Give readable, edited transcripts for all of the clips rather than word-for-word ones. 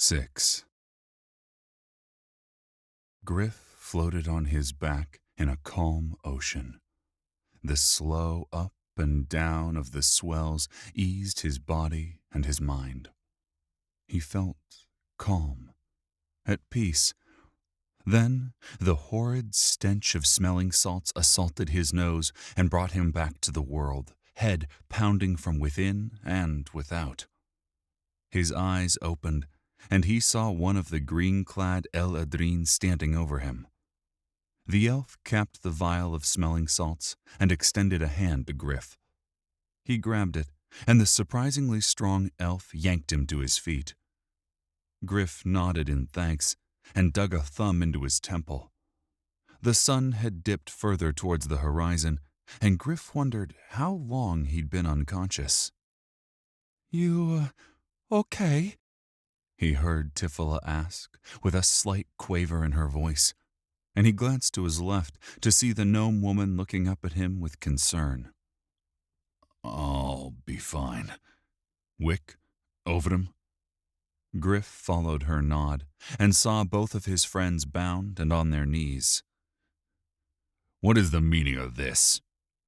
6. Gryph floated on his back in a calm ocean. The slow up and down of the swells eased his body and his mind. He felt calm, at peace. Then the horrid stench of smelling salts assaulted his nose and brought him back to the world, head pounding from within and without. His eyes opened, and he saw one of the green-clad El-Adrine standing over him. The elf capped the vial of smelling salts and extended a hand to Gryph. He grabbed it, and the surprisingly strong elf yanked him to his feet. Gryph nodded in thanks and dug a thumb into his temple. The sun had dipped further towards the horizon, and Gryph wondered how long he'd been unconscious. "You, okay?" he heard Tifila ask, with a slight quaver in her voice, and he glanced to his left to see the gnome woman looking up at him with concern. "I'll be fine. Wick, Overham?" Gryph followed her nod and saw both of his friends bound and on their knees. "What is the meaning of this?"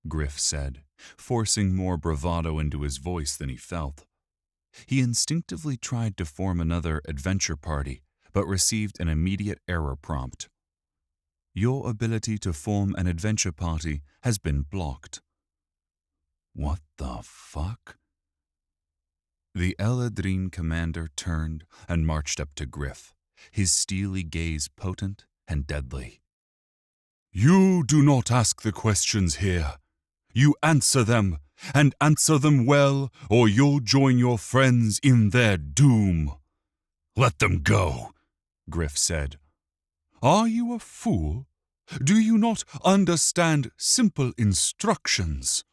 Gryph said, forcing more bravado into his voice than he felt. He instinctively tried to form another adventure party, but received an immediate error prompt. "Your ability to form an adventure party has been blocked." What the fuck? The El-Adrine commander turned and marched up to Gryph, his steely gaze potent and deadly. "You do not ask the questions here. You answer them, and answer them well, or you'll join your friends in their doom." "Let them go," Gryph said. "Are you a fool? Do you not understand simple instructions?"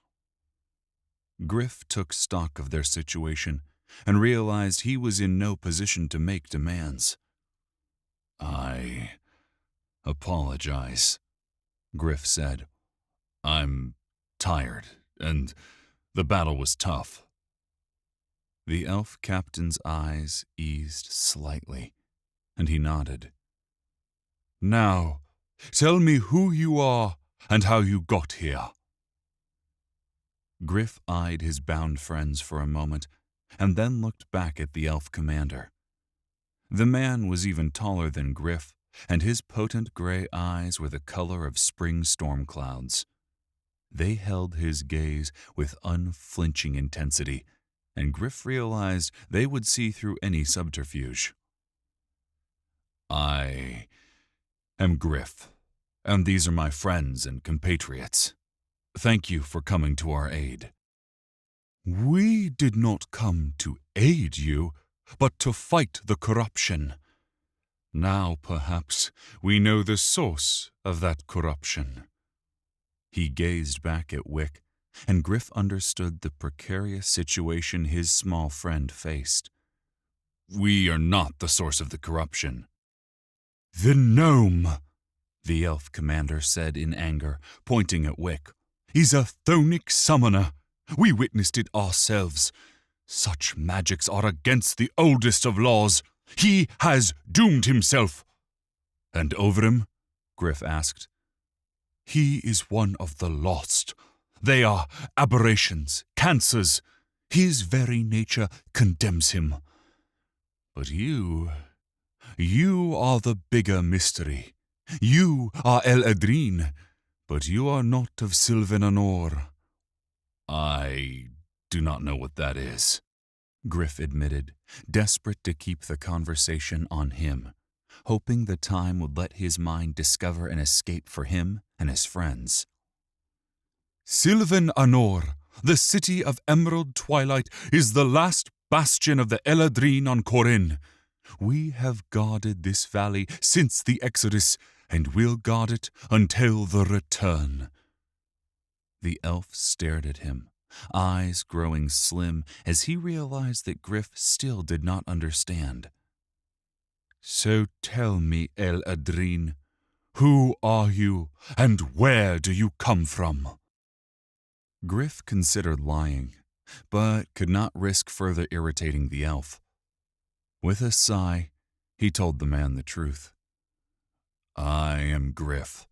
Gryph took stock of their situation and realized he was in no position to make demands. "I apologize," Gryph said. "I'm tired, and the battle was tough." The elf captain's eyes eased slightly, and he nodded. "Now, tell me who you are and how you got here." Gryph eyed his bound friends for a moment, and then looked back at the elf commander. The man was even taller than Gryph, and his potent gray eyes were the color of spring storm clouds. They held his gaze with unflinching intensity, and Gryph realized they would see through any subterfuge. "I am Gryph, and these are my friends and compatriots. Thank you for coming to our aid." "We did not come to aid you, but to fight the corruption. Now, perhaps, we know the source of that corruption." He gazed back at Wick, and Gryph understood the precarious situation his small friend faced. "We are not the source of the corruption." "The gnome," the elf commander said in anger, pointing at Wick, "is a chthonic summoner. We witnessed it ourselves. Such magics are against the oldest of laws. He has doomed himself." "And Overham?" Gryph asked. "He is one of the lost. They are aberrations, cancers. His very nature condemns him. But you are the bigger mystery. You are El-Adrine, but you are not of Sylvan Anor." "I do not know what that is," Gryph admitted, desperate to keep the conversation on him, hoping the time would let his mind discover an escape for him and his friends. "Sylvan Anor, the city of Emerald Twilight, is the last bastion of the El-Adrine on Corinne. We have guarded this valley since the Exodus, and will guard it until the return." The elf stared at him, eyes growing slim as he realized that Gryph still did not understand. "So tell me, El-Adrine, who are you and where do you come from?" Gryph considered lying, but could not risk further irritating the elf. With a sigh, He told the man the truth. I am Gryph,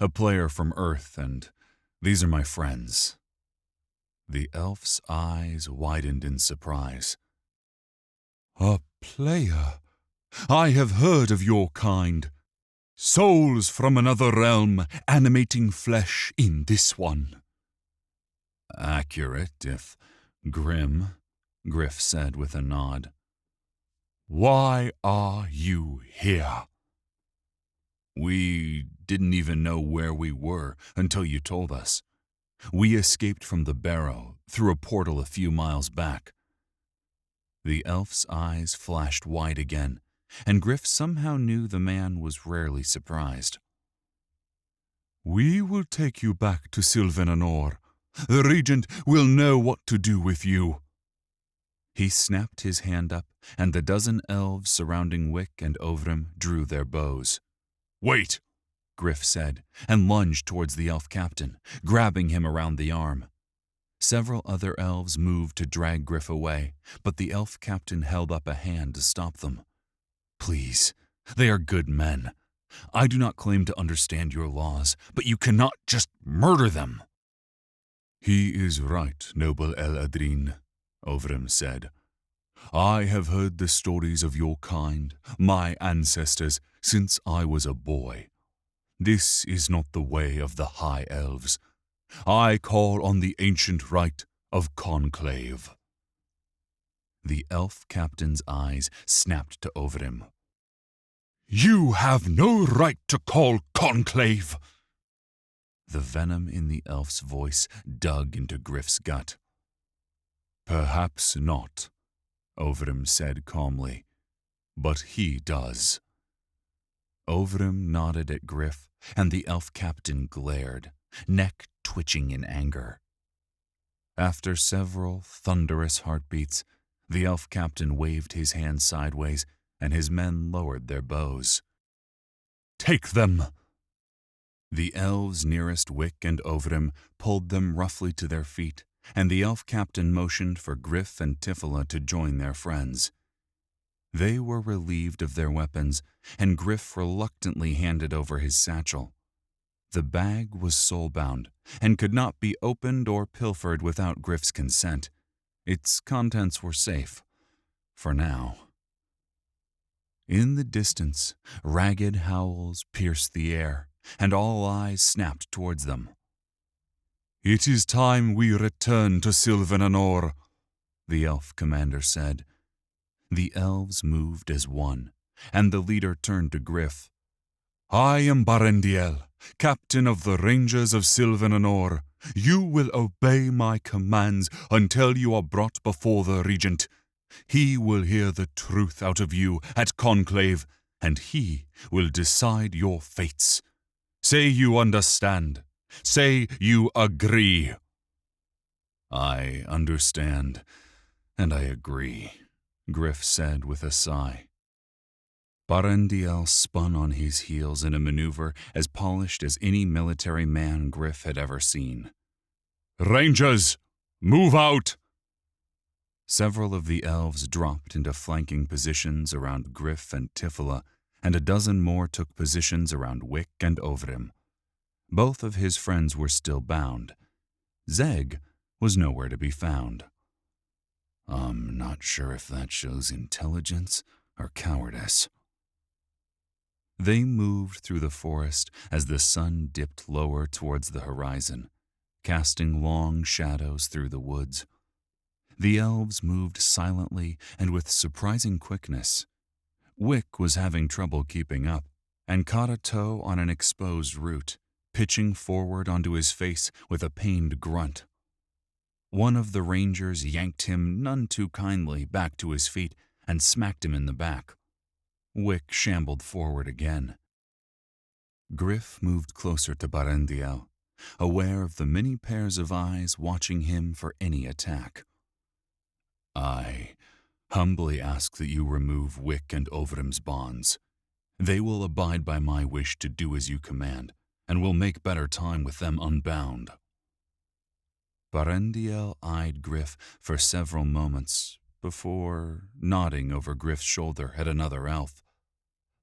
a player from Earth, and these are my friends. The elf's eyes widened in surprise. A player? I have heard of your kind. Souls from another realm animating flesh in this one. Accurate, if grim, Gryph said with a nod. Why are you here? We didn't even know where we were until you told us. We escaped from the Barrow through a portal a few miles back. The elf's eyes flashed wide again, and Gryph somehow knew the man was rarely surprised. We will take you back to Sylvananor. The Regent will know what to do with you. He snapped his hand up, and the dozen elves surrounding Wick and Ovrim drew their bows. Wait, Gryph said, and lunged towards the elf captain, grabbing him around the arm. Several other elves moved to drag Gryph away, but the elf captain held up a hand to stop them. Please, they are good men. I do not claim to understand your laws, but you cannot just murder them. He is right, noble El-Adrin, Ovrim said. I have heard the stories of your kind, my ancestors, since I was a boy. This is not the way of the High Elves. I call on the ancient rite of conclave. The elf captain's eyes snapped to Ovrim. You have no right to call conclave! The venom in the elf's voice dug into Gryph's gut. Perhaps not, Ovrim said calmly, but he does. Ovrim nodded at Gryph, and the elf captain glared, neck twitching in anger. After several thunderous heartbeats, the elf captain waved his hand sideways, and his men lowered their bows. Take them! The elves nearest Wick and Ovrim pulled them roughly to their feet, and the elf captain motioned for Gryph and Tifila to join their friends. They were relieved of their weapons, and Gryph reluctantly handed over his satchel. The bag was soul-bound, and could not be opened or pilfered without Gryph's consent. Its contents were safe, for now. In the distance, ragged howls pierced the air, and all eyes snapped towards them. It is time we return to Sylvananor, the elf commander said. The elves moved as one, and the leader turned to Gryph. I am Barendiel, captain of the Rangers of Sylvananor. You will obey my commands until you are brought before the Regent. He will hear the truth out of you at conclave, and he will decide your fates. Say you understand. Say you agree. I understand, and I agree, Gryph said with a sigh. Barendiel spun on his heels in a maneuver as polished as any military man Gryph had ever seen. Rangers, move out! Several of the elves dropped into flanking positions around Gryph and Tifila, and a dozen more took positions around Wick and Ovrim. Both of his friends were still bound. Zeg was nowhere to be found. I'm not sure if that shows intelligence or cowardice. They moved through the forest as the sun dipped lower towards the horizon, casting long shadows through the woods. The elves moved silently and with surprising quickness. Wick was having trouble keeping up, and caught a toe on an exposed root, pitching forward onto his face with a pained grunt. One of the rangers yanked him none too kindly back to his feet and smacked him in the back. Wick shambled forward again. Gryph moved closer to Barendiel, aware of the many pairs of eyes watching him for any attack. I humbly ask that you remove Wick and Ovrim's bonds. They will abide by my wish to do as you command, and will make better time with them unbound. Barendiel eyed Gryph for several moments before nodding over Gryph's shoulder at another elf.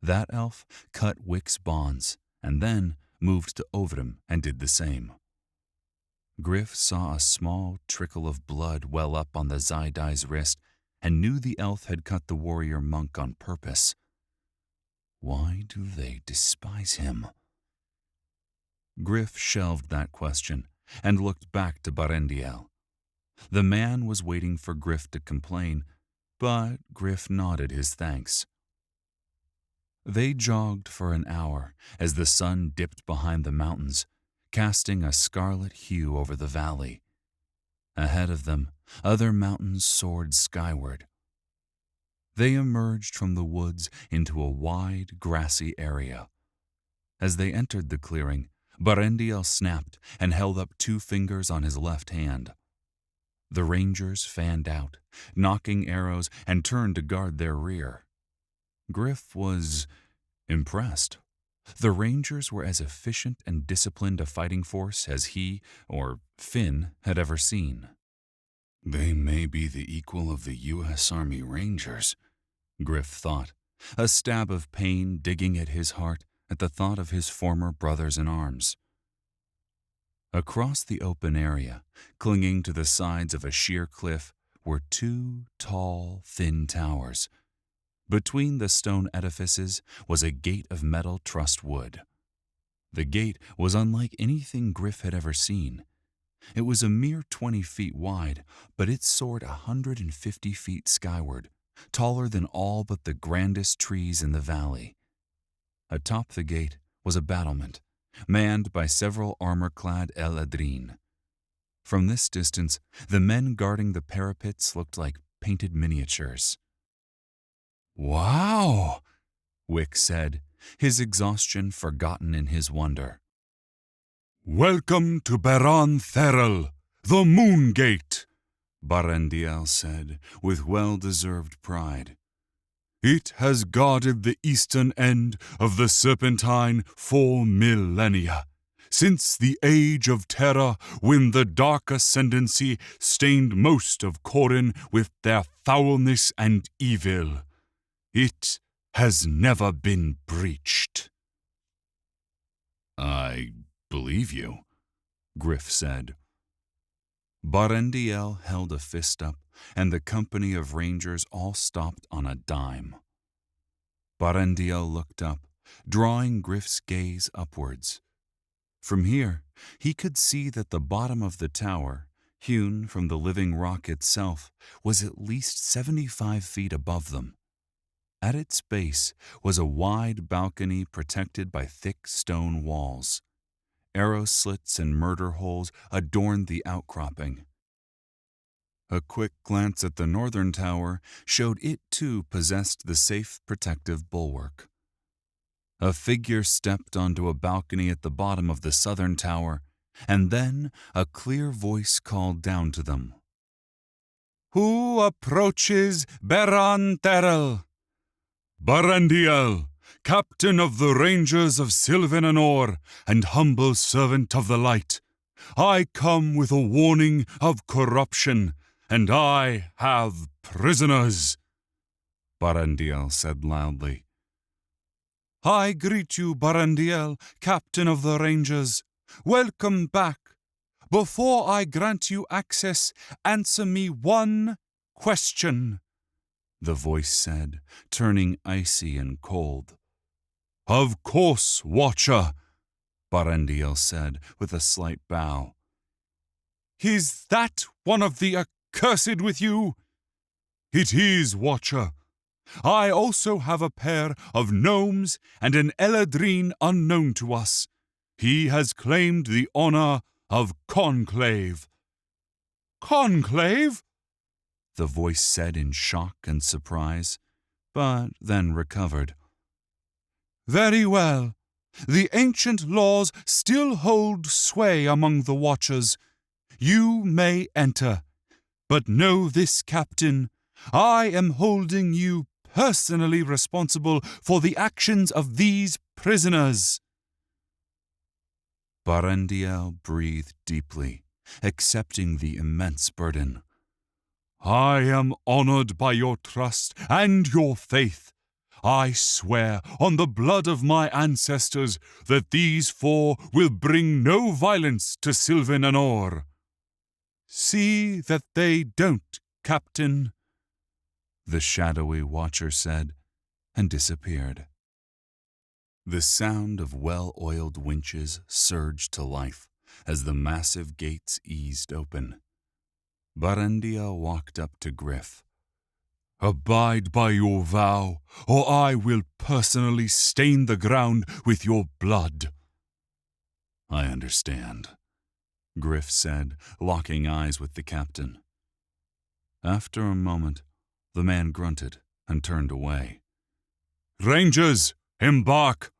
That elf cut Wick's bonds and then moved to Ovrim and did the same. Gryph saw a small trickle of blood well up on the Zaidai's wrist and knew the elf had cut the warrior monk on purpose. Why do they despise him? Gryph shelved that question and looked back to Barendiel. The man was waiting for Gryph to complain, but Gryph nodded his thanks. They jogged for an hour as the sun dipped behind the mountains, casting a scarlet hue over the valley. Ahead of them, other mountains soared skyward. They emerged from the woods into a wide, grassy area. As they entered the clearing, Barendiel snapped and held up 2 fingers on his left hand. The rangers fanned out, knocking arrows, and turned to guard their rear. Gryph was impressed. The rangers were as efficient and disciplined a fighting force as he, or Finn, had ever seen. They may be the equal of the U.S. Army Rangers, Gryph thought, a stab of pain digging at his heart at the thought of his former brothers-in-arms. Across the open area, clinging to the sides of a sheer cliff, were 2 tall, thin towers. Between the stone edifices was a gate of metal trussed wood. The gate was unlike anything Gryph had ever seen. It was a mere 20 feet wide, but it soared 150 feet skyward, taller than all but the grandest trees in the valley. Atop the gate was a battlement, manned by several armor-clad Eladrin. From this distance, the men guarding the parapets looked like painted miniatures. "Wow," Wick said, his exhaustion forgotten in his wonder. "Welcome to Baron Therel, the Moon Gate," Barendiel said with well-deserved pride. "It has guarded the eastern end of the Serpentine for millennia, since the Age of Terror when the Dark Ascendancy stained most of Corin with their foulness and evil. It has never been breached." "I believe you," Gryph said. Barendiel held a fist up, and the company of rangers all stopped on a dime. Barendiel looked up, drawing Gryph's gaze upwards. From here, he could see that the bottom of the tower, hewn from the living rock itself, was at least 75 feet above them. At its base was a wide balcony protected by thick stone walls. Arrow slits and murder holes adorned the outcropping. A quick glance at the northern tower showed it too possessed the safe protective bulwark. A figure stepped onto a balcony at the bottom of the southern tower, and then a clear voice called down to them. "Who approaches Baron Therel?" "Barendiel, captain of the Rangers of Sylvan Anor and humble servant of the light. I come with a warning of corruption, and I have prisoners," Barendiel said loudly. "I greet you, Barendiel, captain of the Rangers. Welcome back. Before I grant you access, answer me one question," the voice said, turning icy and cold. "Of course, Watcher," Barendiel said with a slight bow. "Is that one of the accursed with you?" "It is, Watcher. I also have a pair of gnomes and an Eladrin unknown to us. He has claimed the honor of conclave." "Conclave?" the voice said in shock and surprise, but then recovered. "Very well. The ancient laws still hold sway among the Watchers. You may enter. But know this, Captain. I am holding you personally responsible for the actions of these prisoners." Barendiel breathed deeply, accepting the immense burden. "I am honored by your trust and your faith. I swear on the blood of my ancestors that these four will bring no violence to Sylvan Anor. See that they don't, Captain, the shadowy watcher said, and disappeared. The sound of well-oiled winches surged to life as the massive gates eased open. Barandia walked up to Gryph. Abide by your vow, or I will personally stain the ground with your blood. I understand, Gryph said, locking eyes with the captain. After a moment, the man grunted and turned away. Rangers, embark!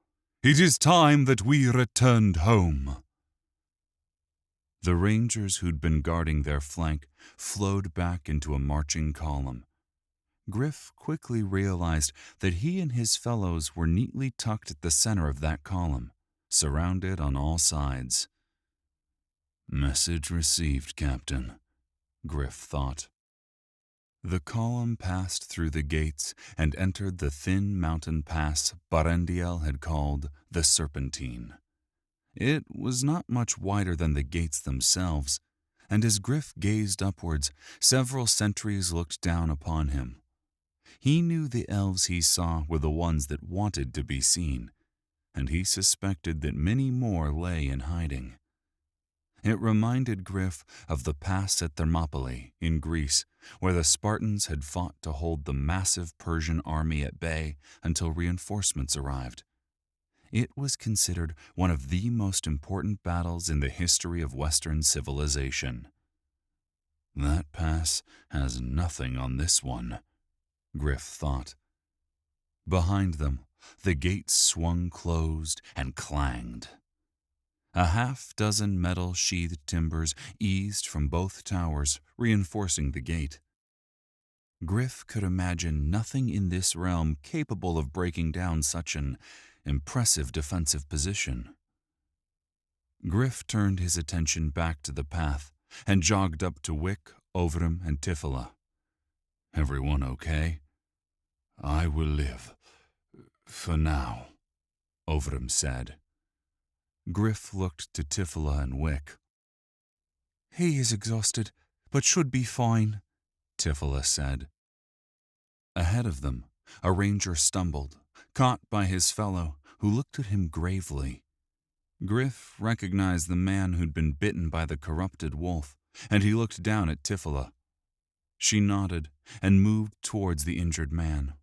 It is time that we returned home. The rangers who'd been guarding their flank flowed back into a marching column. Gryph quickly realized that he and his fellows were neatly tucked at the center of that column, surrounded on all sides. Message received, Captain, Gryph thought. The column passed through the gates and entered the thin mountain pass Barandiel had called the Serpentine. It was not much wider than the gates themselves, and as Gryph gazed upwards, several sentries looked down upon him. He knew the elves he saw were the ones that wanted to be seen, and he suspected that many more lay in hiding. It reminded Gryph of the pass at Thermopylae in Greece, where the Spartans had fought to hold the massive Persian army at bay until reinforcements arrived. It was considered one of the most important battles in the history of Western civilization. That pass has nothing on this one, Gryph thought. Behind them, the gates swung closed and clanged. A half-dozen metal-sheathed timbers eased from both towers, reinforcing the gate. Gryph could imagine nothing in this realm capable of breaking down such an impressive defensive position. Gryph turned his attention back to the path and jogged up to Wick, Ovram, and Tifila. Everyone okay? I will live. For now, Ovram said. Gryph looked to Tifila and Wick. He is exhausted, but should be fine, Tifila said. Ahead of them, a ranger stumbled, caught by his fellow, who looked at him gravely. Gryph recognized the man who'd been bitten by the corrupted wolf, and he looked down at Tifila. She nodded and moved towards the injured man.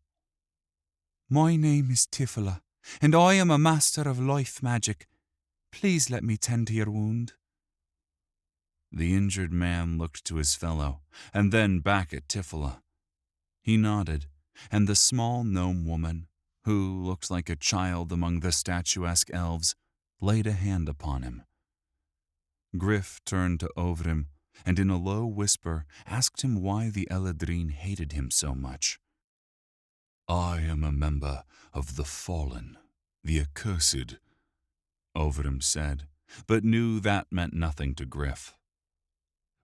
My name is Tifila, and I am a master of life magic. Please let me tend to your wound. The injured man looked to his fellow, and then back at Tifila. He nodded, and the small gnome woman, who looked like a child among the statuesque elves, laid a hand upon him. Gryph turned to Ovram, and in a low whisper asked him why the Eladrin hated him so much. I am a member of the Fallen, the Accursed, Ovram said, but knew that meant nothing to Gryph.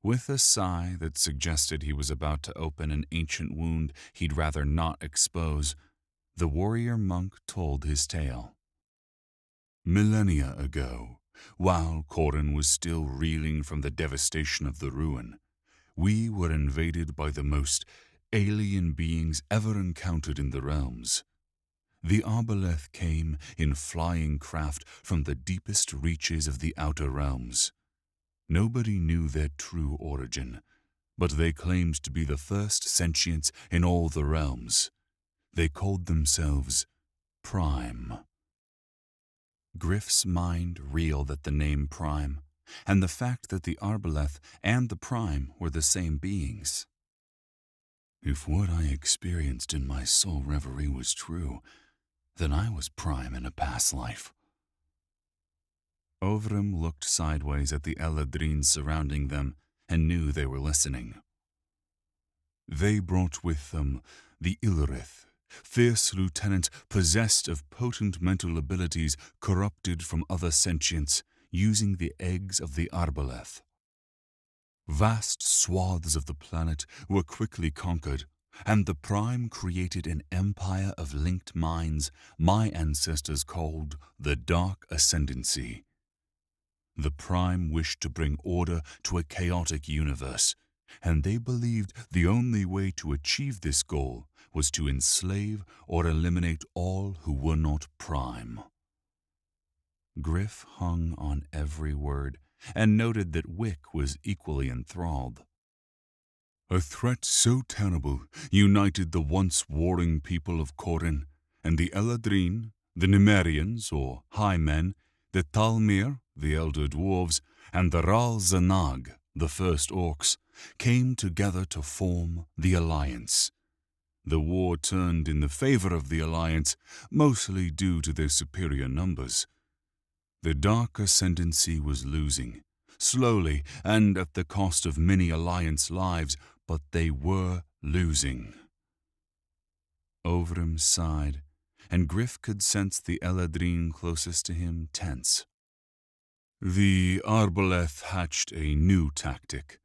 With a sigh that suggested he was about to open an ancient wound he'd rather not expose, the warrior monk told his tale. Millennia ago, while Corin was still reeling from the devastation of the ruin, we were invaded by the most alien beings ever encountered in the realms. The Arbaleth came in flying craft from the deepest reaches of the outer realms. Nobody knew their true origin, but they claimed to be the first sentients in all the realms. They called themselves Prime. Gryph's mind reeled at the name Prime, and the fact that the Arbaleth and the Prime were the same beings. If what I experienced in my soul reverie was true, then I was Prime in a past life. Ovram looked sideways at the Eladrins surrounding them and knew they were listening. They brought with them the Ilrith, fierce lieutenants possessed of potent mental abilities corrupted from other sentients, using the eggs of the Arbaleth. Vast swaths of the planet were quickly conquered, and the Prime created an empire of linked minds my ancestors called the Dark Ascendancy. The Prime wished to bring order to a chaotic universe, and they believed the only way to achieve this goal was to enslave or eliminate all who were not Prime. Gryph hung on every word and noted that Wick was equally enthralled. A threat so terrible united the once warring people of Corin, and the Eladrin, the Nemerians, or High Men, the Talmir, the Elder Dwarves, and the Ral Zanag, the First Orcs, came together to form the Alliance. The war turned in the favor of the Alliance, mostly due to their superior numbers. The Dark Ascendancy was losing, slowly and at the cost of many Alliance lives, but they were losing. Ovrim sighed, and Gryph could sense the Eladrin closest to him tense. The Arbaleth hatched a new tactic,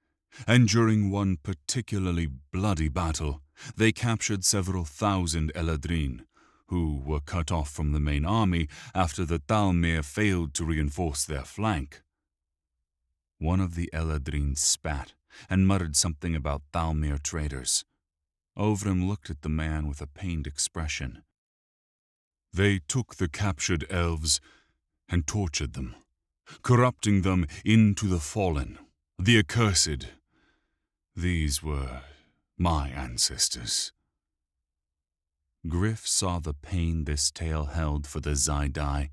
and during one particularly bloody battle, they captured several thousand Eladrin, who were cut off from the main army after the Talmir failed to reinforce their flank. One of the Eladrin spat and muttered something about Thalmir traitors. Ovrim looked at the man with a pained expression. They took the captured elves and tortured them, corrupting them into the fallen, the accursed. These were my ancestors. Gryph saw the pain this tale held for the Zaidai,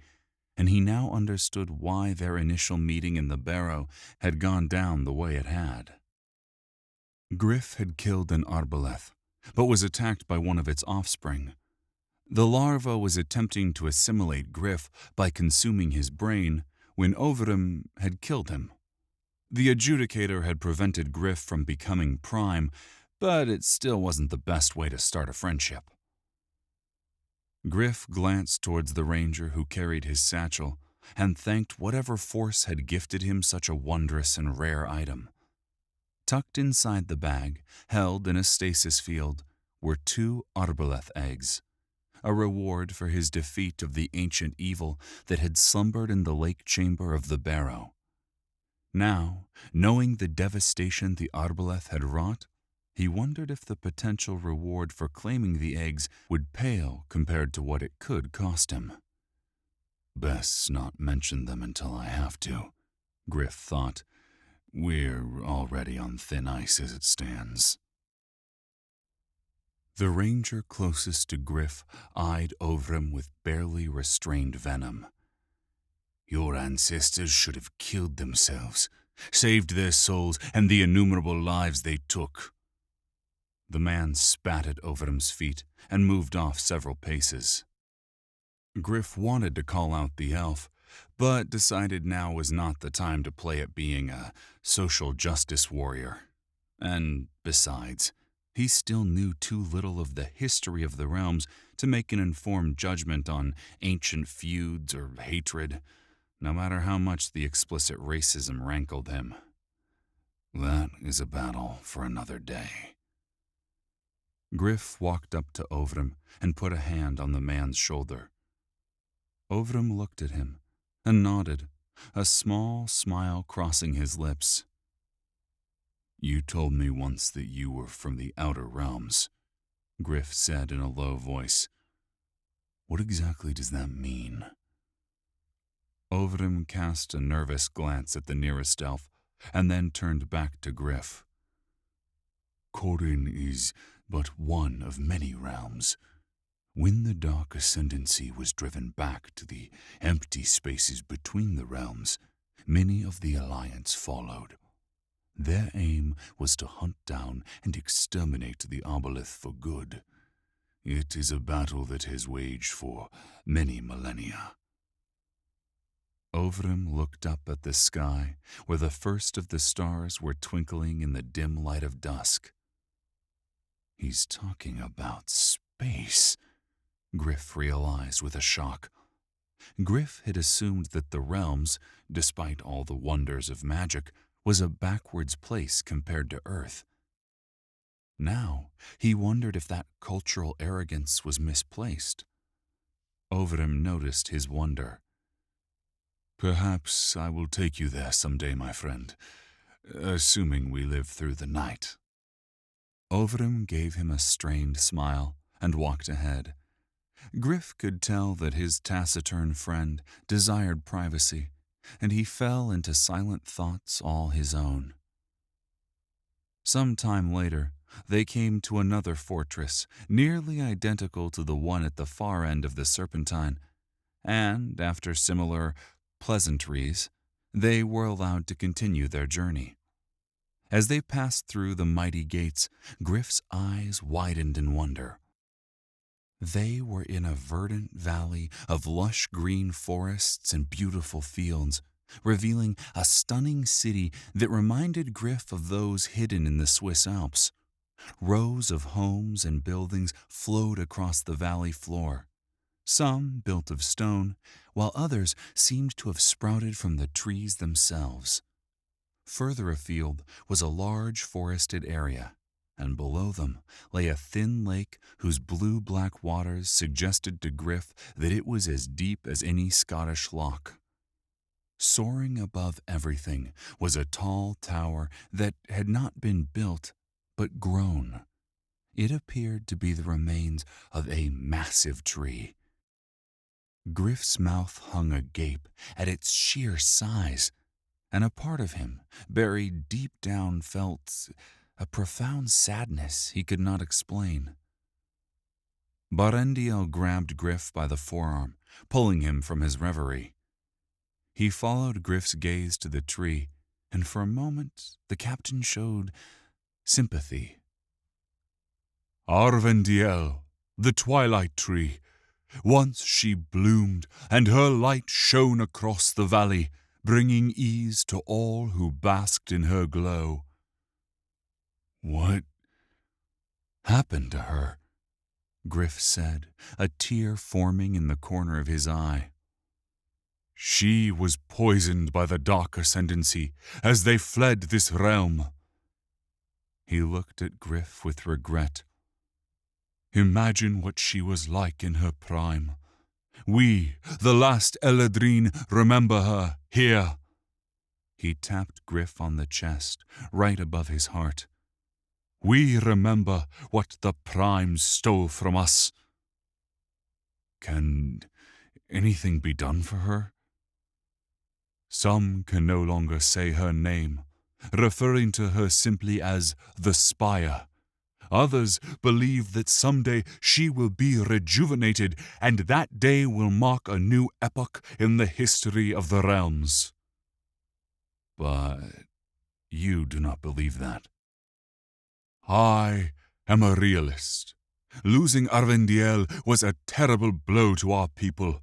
and he now understood why their initial meeting in the Barrow had gone down the way it had. Gryph had killed an Arbaleth, but was attacked by one of its offspring. The larva was attempting to assimilate Gryph by consuming his brain when Ovrim had killed him. The Adjudicator had prevented Gryph from becoming Prime, but it still wasn't the best way to start a friendship. Gryph glanced towards the ranger who carried his satchel and thanked whatever force had gifted him such a wondrous and rare item. Tucked inside the bag, held in a stasis field, were 2 Arbaleth eggs, a reward for his defeat of the ancient evil that had slumbered in the lake chamber of the Barrow. Now, knowing the devastation the Arbaleth had wrought, he wondered if the potential reward for claiming the eggs would pale compared to what it could cost him. Best not mention them until I have to, Gryph thought. We're already on thin ice as it stands. The ranger closest to Gryph eyed Ovrim with barely restrained venom. Your ancestors should have killed themselves, saved their souls and the innumerable lives they took. The man spat at Ovrim's feet and moved off several paces. Gryph wanted to call out the elf, but decided now was not the time to play at being a social justice warrior. And besides, he still knew too little of the history of the realms to make an informed judgment on ancient feuds or hatred, no matter how much the explicit racism rankled him. That is a battle for another day. Gryph walked up to Ovrim and put a hand on the man's shoulder. Ovrim looked at him and nodded, a small smile crossing his lips. You told me once that you were from the Outer Realms, Gryph said in a low voice. What exactly does that mean? Ovrim cast a nervous glance at the nearest elf and then turned back to Gryph. Corin is but one of many realms. When the Dark Ascendancy was driven back to the empty spaces between the realms, many of the Alliance followed. Their aim was to hunt down and exterminate the Arbaleth for good. It is a battle that has waged for many millennia. Ovrim looked up at the sky, where the first of the stars were twinkling in the dim light of dusk. He's talking about space, Gryph realized with a shock. Gryph had assumed that the realms, despite all the wonders of magic, was a backwards place compared to Earth. Now he wondered if that cultural arrogance was misplaced. Overham noticed his wonder. "Perhaps I will take you there someday, my friend, assuming we live through the night." Overham gave him a strained smile and walked ahead. Gryph could tell that his taciturn friend desired privacy, and he fell into silent thoughts all his own. Some time later, they came to another fortress, nearly identical to the one at the far end of the Serpentine, and, after similar pleasantries, they were allowed to continue their journey. As they passed through the mighty gates, Gryph's eyes widened in wonder. They were in a verdant valley of lush green forests and beautiful fields, revealing a stunning city that reminded Gryph of those hidden in the Swiss Alps. Rows of homes and buildings flowed across the valley floor, some built of stone, while others seemed to have sprouted from the trees themselves. Further afield was a large forested area, and below them lay a thin lake whose blue-black waters suggested to Gryph that it was as deep as any Scottish loch. Soaring above everything was a tall tower that had not been built, but grown. It appeared to be the remains of a massive tree. Gryph's mouth hung agape at its sheer size, and a part of him, buried deep down, felt a profound sadness he could not explain. Barendiel grabbed Gryph by the forearm, pulling him from his reverie. He followed Gryph's gaze to the tree, and for a moment the captain showed sympathy. "Arvendiel, the twilight tree. Once she bloomed, and her light shone across the valley, bringing ease to all who basked in her glow." "What happened to her?" Gryph said, a tear forming in the corner of his eye. "She was poisoned by the dark ascendancy as they fled this realm." He looked at Gryph with regret. "Imagine what she was like in her prime. We, the last Eladrine, remember her here." He tapped Gryph on the chest, right above his heart. "We remember what the Primes stole from us." "Can anything be done for her?" "Some can no longer say her name, referring to her simply as the Spire. Others believe that someday she will be rejuvenated, and that day will mark a new epoch in the history of the realms." "But you do not believe that." "I am a realist. Losing Arvendiel was a terrible blow to our people.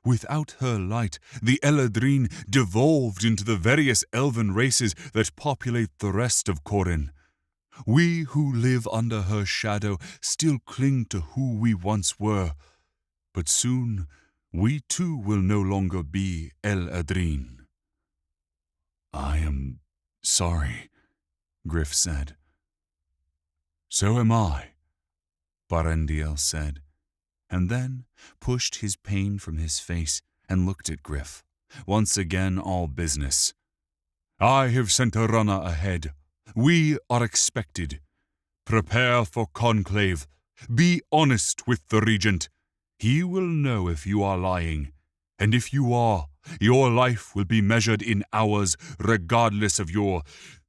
Without her light, the Eladrine devolved into the various elven races that populate the rest of Corin. We who live under her shadow still cling to who we once were, but soon we too will no longer be Eladrine." "I am sorry," Gryph said. "So am I," Barendiel said, and then pushed his pain from his face and looked at Gryph, once again all business. "I have sent a runner ahead. We are expected. Prepare for conclave. Be honest with the regent. He will know if you are lying, and if you are, your life will be measured in hours regardless of your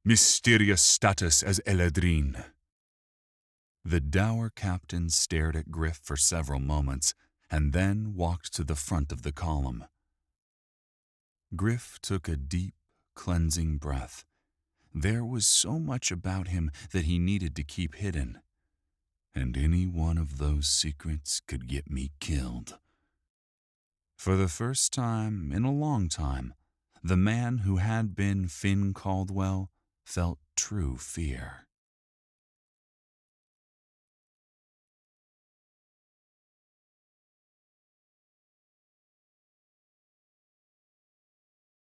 mysterious status as Eladrine." The dour captain stared at Gryph for several moments, and then walked to the front of the column. Gryph took a deep, cleansing breath. There was so much about him that he needed to keep hidden, and any one of those secrets could get me killed. For the first time in a long time, the man who had been Finn Caldwell felt true fear.